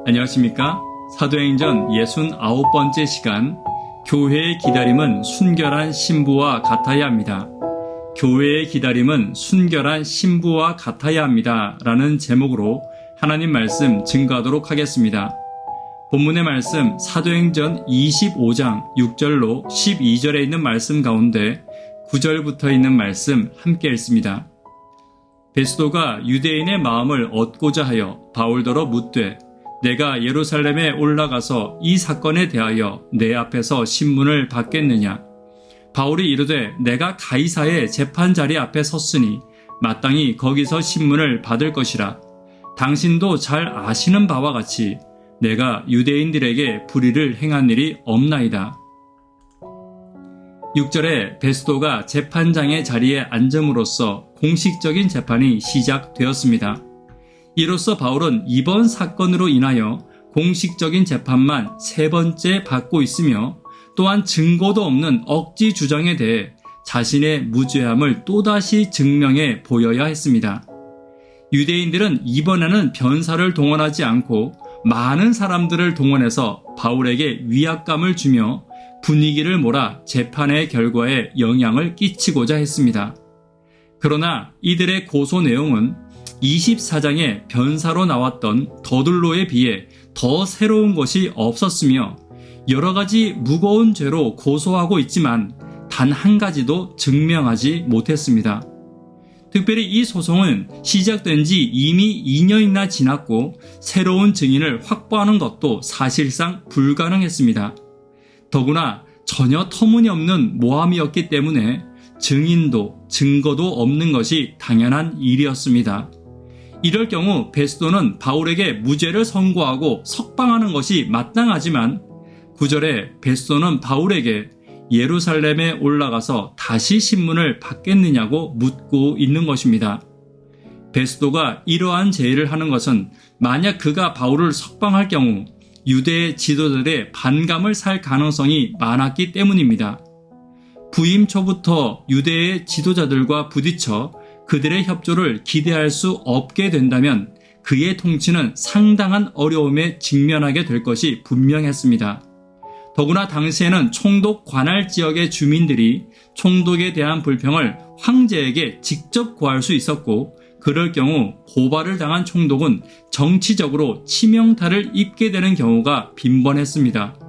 안녕하십니까? 사도행전 69번째 시간, 교회의 기다림은 순결한 신부와 같아야 합니다. 교회의 기다림은 순결한 신부와 같아야 합니다. 라는 제목으로 하나님 말씀 증거하도록 하겠습니다. 본문의 말씀 사도행전 25장 6절로 12절에 있는 말씀 가운데 9절부터 있는 말씀 함께 읽습니다. 베스도가 유대인의 마음을 얻고자 하여 바울더러 묻되 내가 예루살렘에 올라가서 이 사건에 대하여 내 앞에서 신문을 받겠느냐? 바울이 이르되 내가 가이사의 재판자리 앞에 섰으니 마땅히 거기서 신문을 받을 것이라. 당신도 잘 아시는 바와 같이 내가 유대인들에게 불의를 행한 일이 없나이다. 6절에 베스도가 재판장의 자리에 앉음으로써 공식적인 재판이 시작되었습니다. 이로써 바울은 이번 사건으로 인하여 공식적인 재판만 3번째 받고 있으며 또한 증거도 없는 억지 주장에 대해 자신의 무죄함을 또다시 증명해 보여야 했습니다. 유대인들은 이번에는 변사를 동원하지 않고 많은 사람들을 동원해서 바울에게 위압감을 주며 분위기를 몰아 재판의 결과에 영향을 끼치고자 했습니다. 그러나 이들의 고소 내용은 24장의 변사로 나왔던 더둘로에 비해 더 새로운 것이 없었으며 여러 가지 무거운 죄로 고소하고 있지만 단 한 가지도 증명하지 못했습니다. 특별히 이 소송은 시작된 지 이미 2년이나 지났고 새로운 증인을 확보하는 것도 사실상 불가능했습니다. 더구나 전혀 터무니없는 모함이었기 때문에 증인도 증거도 없는 것이 당연한 일이었습니다. 이럴 경우 베스도는 바울에게 무죄를 선고하고 석방하는 것이 마땅하지만 9절에 베스도는 바울에게 예루살렘에 올라가서 다시 신문을 받겠느냐고 묻고 있는 것입니다. 베스도가 이러한 제의를 하는 것은 만약 그가 바울을 석방할 경우 유대의 지도자들의 반감을 살 가능성이 많았기 때문입니다. 부임 초부터 유대의 지도자들과 부딪혀 그들의 협조를 기대할 수 없게 된다면 그의 통치는 상당한 어려움에 직면하게 될 것이 분명했습니다. 더구나 당시에는 총독 관할 지역의 주민들이 총독에 대한 불평을 황제에게 직접 고할 수 있었고 그럴 경우 고발을 당한 총독은 정치적으로 치명타를 입게 되는 경우가 빈번했습니다.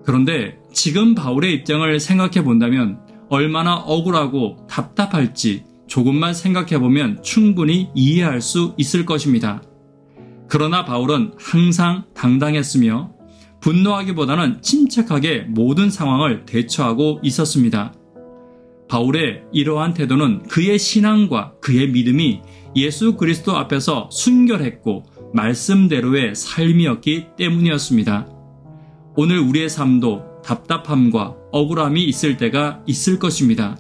그런데 지금 바울의 입장을 생각해 본다면 얼마나 억울하고 답답할지 조금만 생각해보면 충분히 이해할 수 있을 것입니다. 그러나 바울은 항상 당당했으며 분노하기보다는 침착하게 모든 상황을 대처하고 있었습니다. 바울의 이러한 태도는 그의 신앙과 그의 믿음이 예수 그리스도 앞에서 순결했고 말씀대로의 삶이었기 때문이었습니다. 오늘 우리의 삶도 답답함과 억울함이 있을 때가 있을 것입니다.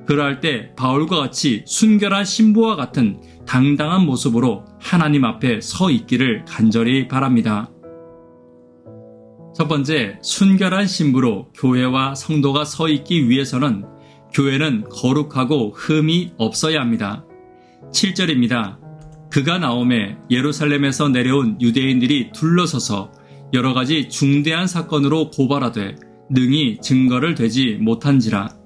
그러할 때 바울과 같이 순결한 신부와 같은 당당한 모습으로 하나님 앞에 서 있기를 간절히 바랍니다. 첫 번째, 순결한 신부로 교회와 성도가 서 있기 위해서는 교회는 거룩하고 흠이 없어야 합니다. 7절입니다. 그가 나오매 예루살렘에서 내려온 유대인들이 둘러서서 여러 가지 중대한 사건으로 고발하되 능히 증거를 대지 못한지라.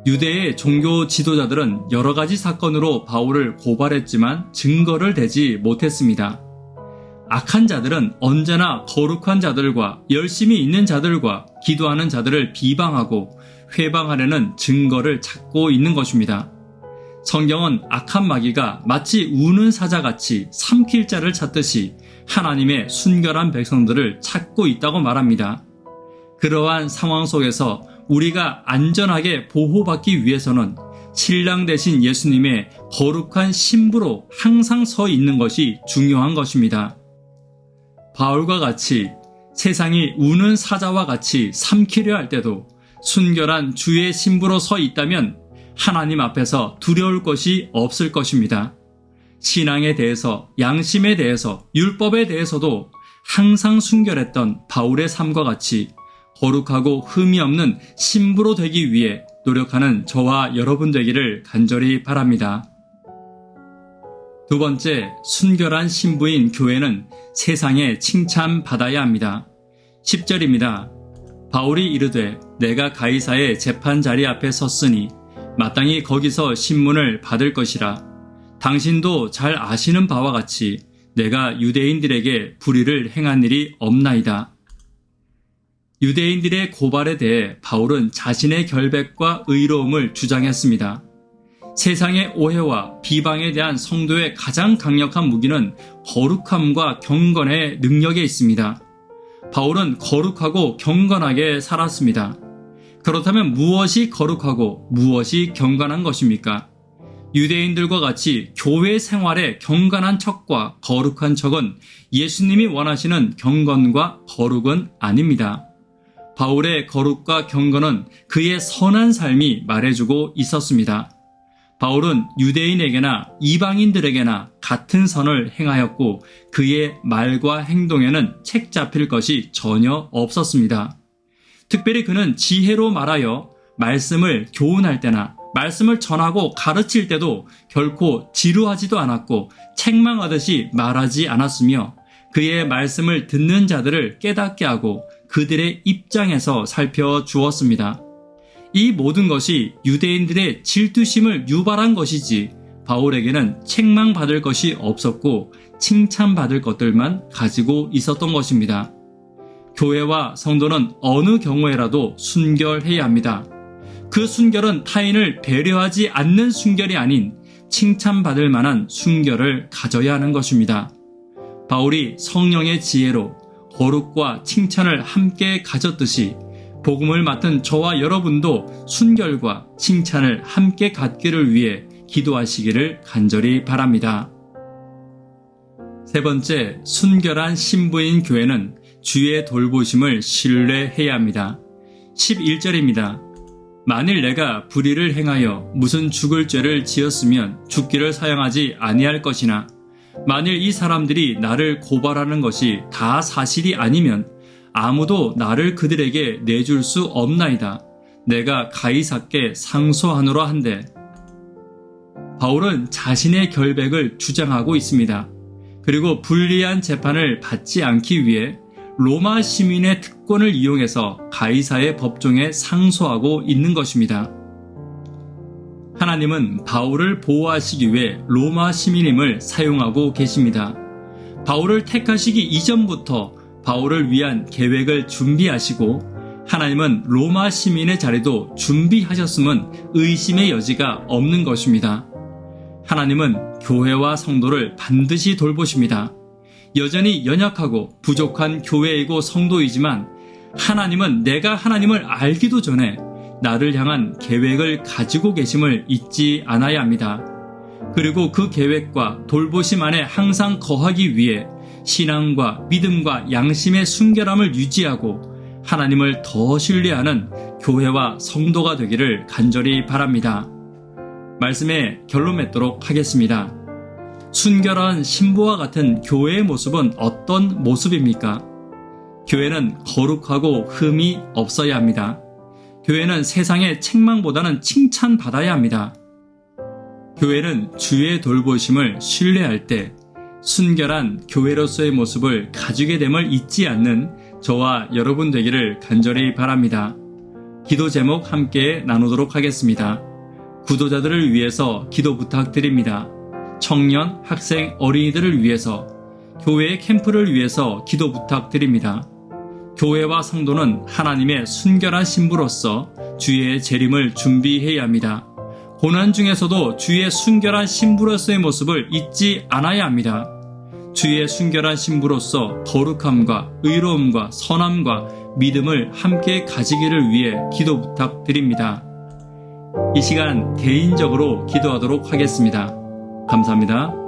유대의 종교 지도자들은 여러 가지 사건으로 바울을 고발했지만 증거를 대지 못했습니다. 악한 자들은 언제나 거룩한 자들과 열심히 있는 자들과 기도하는 자들을 비방하고 회방하려는 증거를 찾고 있는 것입니다. 성경은 악한 마귀가 마치 우는 사자같이 삼킬 자를 찾듯이 하나님의 순결한 백성들을 찾고 있다고 말합니다. 그러한 상황 속에서 우리가 안전하게 보호받기 위해서는 신랑 되신 예수님의 거룩한 신부로 항상 서 있는 것이 중요한 것입니다. 바울과 같이 세상이 우는 사자와 같이 삼키려 할 때도 순결한 주의 신부로 서 있다면 하나님 앞에서 두려울 것이 없을 것입니다. 신앙에 대해서, 양심에 대해서, 율법에 대해서도 항상 순결했던 바울의 삶과 같이 거룩하고 흠이 없는 신부로 되기 위해 노력하는 저와 여러분 되기를 간절히 바랍니다. 두 번째, 순결한 신부인 교회는 세상에 칭찬받아야 합니다. 10절입니다. 바울이 이르되 내가 가이사의 재판 자리 앞에 섰으니 마땅히 거기서 신문을 받을 것이라. 당신도 잘 아시는 바와 같이 내가 유대인들에게 불의를 행한 일이 없나이다. 유대인들의 고발에 대해 바울은 자신의 결백과 의로움을 주장했습니다. 세상의 오해와 비방에 대한 성도의 가장 강력한 무기는 거룩함과 경건의 능력에 있습니다. 바울은 거룩하고 경건하게 살았습니다. 그렇다면 무엇이 거룩하고 무엇이 경건한 것입니까? 유대인들과 같이 교회 생활의 경건한 척과 거룩한 척은 예수님이 원하시는 경건과 거룩은 아닙니다. 바울의 거룩과 경건은 그의 선한 삶이 말해주고 있었습니다. 바울은 유대인에게나 이방인들에게나 같은 선을 행하였고 그의 말과 행동에는 책 잡힐 것이 전혀 없었습니다. 특별히 그는 지혜로 말하여 말씀을 교훈할 때나 말씀을 전하고 가르칠 때도 결코 지루하지도 않았고 책망하듯이 말하지 않았으며 그의 말씀을 듣는 자들을 깨닫게 하고 그들의 입장에서 살펴주었습니다. 이 모든 것이 유대인들의 질투심을 유발한 것이지 바울에게는 책망받을 것이 없었고 칭찬받을 것들만 가지고 있었던 것입니다. 교회와 성도는 어느 경우에라도 순결해야 합니다. 그 순결은 타인을 배려하지 않는 순결이 아닌 칭찬받을 만한 순결을 가져야 하는 것입니다. 바울이 성령의 지혜로 거룩과 칭찬을 함께 가졌듯이 복음을 맡은 저와 여러분도 순결과 칭찬을 함께 갖기를 위해 기도하시기를 간절히 바랍니다. 세 번째, 순결한 신부인 교회는 주의 돌보심을 신뢰해야 합니다. 11절입니다. 만일 내가 불의를 행하여 무슨 죽을 죄를 지었으면 죽기를 사용하지 아니할 것이나 만일 이 사람들이 나를 고발하는 것이 다 사실이 아니면 아무도 나를 그들에게 내줄 수 없나이다. 내가 가이사께 상소하노라 한데. 바울은 자신의 결백을 주장하고 있습니다. 그리고 불리한 재판을 받지 않기 위해 로마 시민의 특권을 이용해서 가이사의 법정에 상소하고 있는 것입니다. 하나님은 바울을 보호하시기 위해 로마 시민임을 사용하고 계십니다. 바울을 택하시기 이전부터 바울을 위한 계획을 준비하시고 하나님은 로마 시민의 자리도 준비하셨음은 의심의 여지가 없는 것입니다. 하나님은 교회와 성도를 반드시 돌보십니다. 여전히 연약하고 부족한 교회이고 성도이지만 하나님은 내가 하나님을 알기도 전에 나를 향한 계획을 가지고 계심을 잊지 않아야 합니다. 그리고 그 계획과 돌보심 안에 항상 거하기 위해 신앙과 믿음과 양심의 순결함을 유지하고 하나님을 더 신뢰하는 교회와 성도가 되기를 간절히 바랍니다. 말씀에 결론 맺도록 하겠습니다. 순결한 신부와 같은 교회의 모습은 어떤 모습입니까? 교회는 거룩하고 흠이 없어야 합니다. 교회는 세상의 책망보다는 칭찬받아야 합니다. 교회는 주의 돌보심을 신뢰할 때 순결한 교회로서의 모습을 가지게 됨을 잊지 않는 저와 여러분 되기를 간절히 바랍니다. 기도 제목 함께 나누도록 하겠습니다. 구도자들을 위해서 기도 부탁드립니다. 청년, 학생, 어린이들을 위해서, 교회의 캠프를 위해서 기도 부탁드립니다. 교회와 성도는 하나님의 순결한 신부로서 주의 재림을 준비해야 합니다. 고난 중에서도 주의 순결한 신부로서의 모습을 잊지 않아야 합니다. 주의 순결한 신부로서 거룩함과 의로움과 선함과 믿음을 함께 가지기를 위해 기도 부탁드립니다. 이 시간 개인적으로 기도하도록 하겠습니다. 감사합니다.